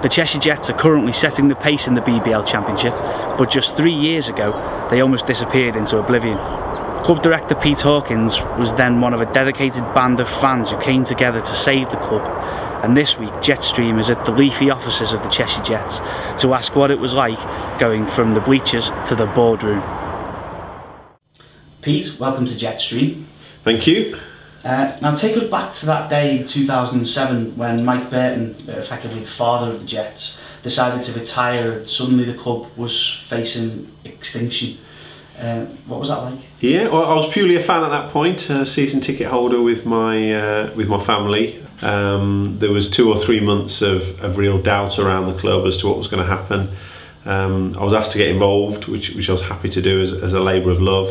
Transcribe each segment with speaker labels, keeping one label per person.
Speaker 1: The Cheshire Jets are currently setting the pace in the BBL Championship, but just 3 years ago they almost disappeared into oblivion. Club director Pete Hawkins was then one of a dedicated band of fans who came together to save the club, and this week Jetstream is at the leafy offices of the Cheshire Jets to ask what it was like going from the bleachers to the boardroom. Pete, welcome to Jetstream.
Speaker 2: Thank you.
Speaker 1: Now take us back to that day in 2007 when Mike Burton, effectively the father of the Jets, decided to retire and suddenly the club was facing extinction. What was that like?
Speaker 2: Yeah, well, I was purely a fan at that point, a season ticket holder with my family. There was 2 or 3 months of real doubt around the club as to what was going to happen. I was asked to get involved, which I was happy to do as a labour of love,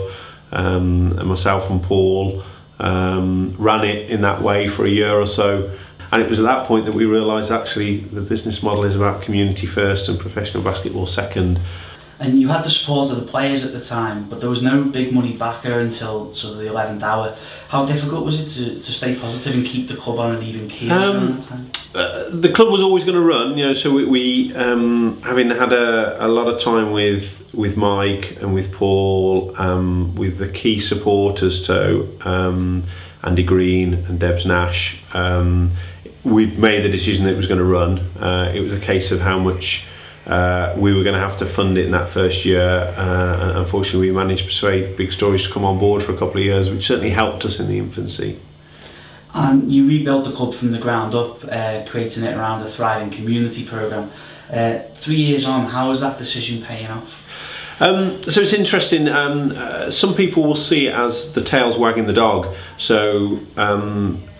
Speaker 2: and myself and Paul ran it in that way for a year or so. And it was at that point that we realised actually the business model is about community first and professional basketball second.
Speaker 1: And you had the support of the players at the time, but there was no big money backer until sort of the 11th hour. How difficult was it to stay positive and keep the club on an even keel during that time?
Speaker 2: The club was always going to run, so we having had a lot of time with Mike and with Paul, with the key supporters, so Andy Green and Debs Nash, we'd made the decision that it was going to run. It was a case of how much we were going to have to fund it in that first year, and unfortunately we managed to persuade Big Stories to come on board for a couple of years, which certainly helped us in the infancy.
Speaker 1: And you rebuilt the club from the ground up, creating it around a thriving community programme. 3 years on, how is that decision paying off?
Speaker 2: So it's interesting, some people will see it as the tail's wagging the dog. So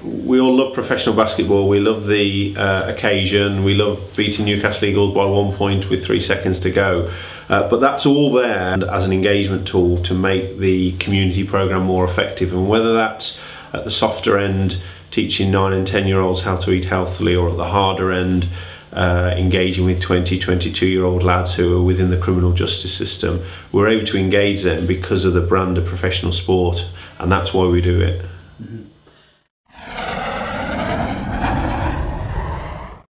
Speaker 2: we all love professional basketball, we love the occasion, we love beating Newcastle Eagles by 1 point with 3 seconds to go. But that's all there as an engagement tool to make the community programme more effective, and whether that's at the softer end, teaching 9 and 10-year-olds how to eat healthily, or at the harder end, engaging with 20, 22-year-old lads who are within the criminal justice system. We're able to engage them because of the brand of professional sport, and that's why we do it.
Speaker 1: Mm-hmm.